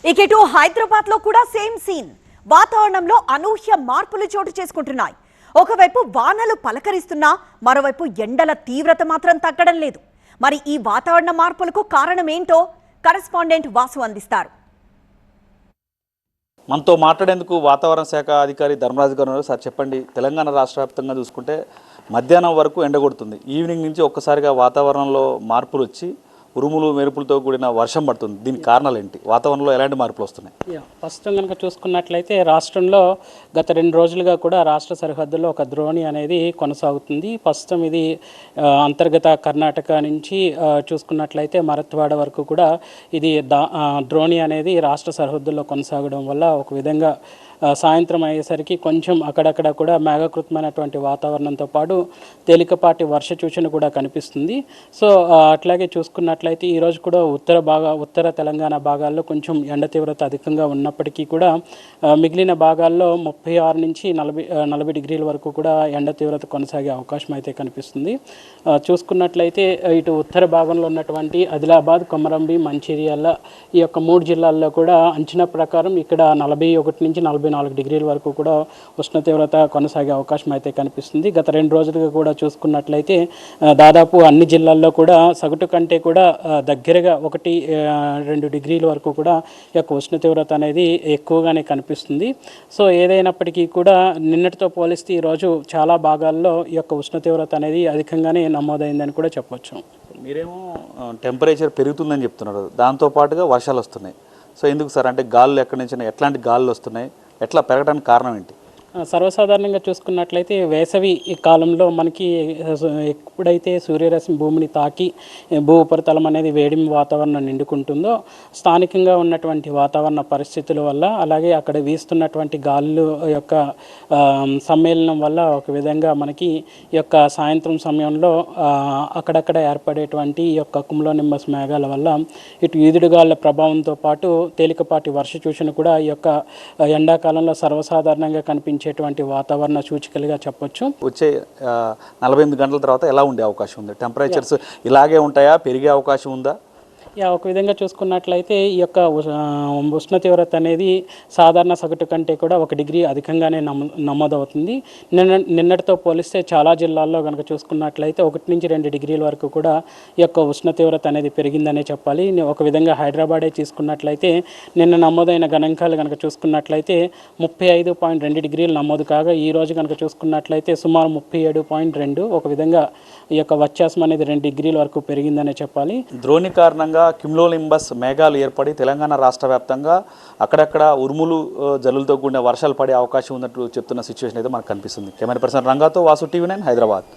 ఇటు హైదరాబాద్ లో కూడా సేమ్ సీన్. వాతావరణంలో అనూహ్య మార్పులు చోటు చేసుకుంటున్నాయి. ఒకవైపు వానలు పలకరిస్తున్నా మరోవైపు ఎండల తీవ్రత మాత్రం తగ్గడం లేదు. మరి ఈ వాతావరణ మార్పులకు కారణం ఏంటో కరెస్పాండెంట్ వాసు అందిస్తారు. మనతో మాట్లాడేందుకు వాతావరణ శాఖ అధికారి ధర్మరాజు గారు. సార్ చెప్పండి, తెలంగాణ రాష్ట్ర వ్యాప్తంగా చూసుకుంటే మధ్యాహ్నం వరకు ఎండగొడుతుంది. ఈవినింగ్ నుంచి ఒక్కసారిగా వాతావరణంలో మార్పులు వచ్చి ఉరుములు మెరుపులతో కూడిన వర్షం పడుతుంది. దీనికి కారణాలు ఏంటి? వాతావరణంలో ఎలాంటి మార్పులు వస్తున్నాయి? ప్రస్తుతం కనుక చూసుకున్నట్లయితే రాష్ట్రంలో గత 2 రోజులుగా కూడా రాష్ట్ర సరిహద్దుల్లో ఒక ద్రోణి అనేది కొనసాగుతుంది. ప్రస్తుతం ఇది అంతర్గత కర్ణాటక నుంచి చూసుకున్నట్లయితే మరత్వాడ వరకు కూడా ఇది ద్రోణి అనేది రాష్ట్ర సరిహద్దుల్లో కొనసాగడం వల్ల ఒక విధంగా సాయంత్రం అయ్యేసరికి కొంచెం అక్కడక్కడ కూడా మేఘకృతమైనటువంటి వాతావరణంతో పాటు తేలికపాటి వర్ష సూచన కూడా కనిపిస్తుంది. సో అట్లాగే చూసుకున్నట్లయితే ఈరోజు కూడా ఉత్తర తెలంగాణ భాగాల్లో కొంచెం ఎండ తీవ్రత అధికంగా ఉన్నప్పటికీ కూడా మిగిలిన భాగాల్లో 36 నుంచి 40 డిగ్రీల వరకు కూడా ఎండ తీవ్రత కొనసాగే అవకాశం అయితే కనిపిస్తుంది. చూసుకున్నట్లయితే ఇటు ఉత్తర భాగంలో ఉన్నటువంటి ఆదిలాబాద్, కొమరంభి, మంచిర్యాల ఈ యొక్క 3 జిల్లాల్లో కూడా అంచనా ప్రకారం ఇక్కడ 41 నుంచి 44 డిగ్రీల వరకు కూడా ఉష్ణ తీవ్రత కొనసాగే అవకాశం అయితే కనిపిస్తుంది. గత 2 రోజులుగా కూడా చూసుకున్నట్లయితే దాదాపు అన్ని జిల్లాల్లో కూడా సగటు కంటే కూడా దగ్గరగా 1-2 డిగ్రీల వరకు కూడా ఈ యొక్క ఉష్ణ తీవ్రత అనేది ఎక్కువగానే కనిపిస్తుంది. సో ఏదైనప్పటికీ కూడా నిన్నటితో పోలిస్తే ఈరోజు చాలా భాగాల్లో ఈ యొక్క ఉష్ణ తీవ్రత అనేది అధికంగానే నమోదైందని కూడా చెప్పవచ్చు. మీరేమో టెంపరేచర్ పెరుగుతుందని చెప్తున్నారు, దాంతోపాటుగా వర్షాలు వస్తున్నాయి. సో ఎందుకు సార్? అంటే గాలులు ఎక్కడి నుంచి, ఎట్లాంటి గాలులు వస్తున్నాయి, ఎట్లా పెరగడానికి కారణం ఏంటి? సర్వసాధారణంగా చూసుకున్నట్లయితే వేసవి కాలంలో మనకి ఎప్పుడైతే సూర్యరశ్మి భూమిని తాకి భూ ఉపరితలం అనేది వేడి వాతావరణం నిండుకుంటుందో స్థానికంగా ఉన్నటువంటి వాతావరణ పరిస్థితుల వల్ల, అలాగే అక్కడ వీస్తున్నటువంటి గాలుల యొక్క సమ్మేళనం వల్ల ఒక విధంగా మనకి ఈ యొక్క సాయంత్రం సమయంలో అక్కడక్కడ ఏర్పడేటువంటి ఈ యొక్క కుములోనింబస్ మేఘాల వల్ల ఇటు ఈదుడుగాళ్ల ప్రభావంతో పాటు తేలికపాటి వర్ష సూచన కూడా ఈ యొక్క ఎండాకాలంలో సర్వసాధారణంగా కనిపించేటువంటి వాతావరణ సూచికలుగా చెప్పొచ్చు. వచ్చే 48 గంటల తర్వాత ఎలా ఉండే అవకాశం ఉంది? టెంపరేచర్స్ ఇలాగే ఉంటాయా, పెరిగే అవకాశం ఉందా? ఒక విధంగా చూసుకున్నట్లయితే ఈ యొక్క ఉష్ణ తీవ్రత అనేది సాధారణ సగటు కంటే కూడా 1 డిగ్రీ అధికంగానే నమోదవుతుంది. నిన్నటితో పోలిస్తే చాలా జిల్లాల్లో కనుక చూసుకున్నట్లయితే 1 నుంచి 2 డిగ్రీల వరకు కూడా ఈ యొక్క ఉష్ణ తీవ్రత అనేది పెరిగిందనే చెప్పాలి. ఒక విధంగా హైదరాబాదే తీసుకున్నట్లయితే నిన్న నమోదైన గణాంకాలు కనుక చూసుకున్నట్లయితే 35.2 డిగ్రీలు నమోదు కాగా ఈ రోజు కనుక చూసుకున్నట్లయితే సుమారు 37.2. ఒక విధంగా ఈ యొక్క వ్యత్యాసం అనేది 2 డిగ్రీల వరకు పెరిగిందనే చెప్పాలి. ద్రోణి కారణంగా క్యుములోనింబస్ మేఘాలు ఏర్పడి తెలంగాణ రాష్ట్ర వ్యాప్తంగా అక్కడక్కడ ఉరుములు జల్లులతో కూడిన వర్షాలు పడే అవకాశం ఉన్నట్టు చెప్తున్న సిచ్యువేషన్ అయితే మనకు కనిపిస్తుంది. కెమెరా పర్సన్ రంగాతో వాసు, TV9 హైదరాబాద్.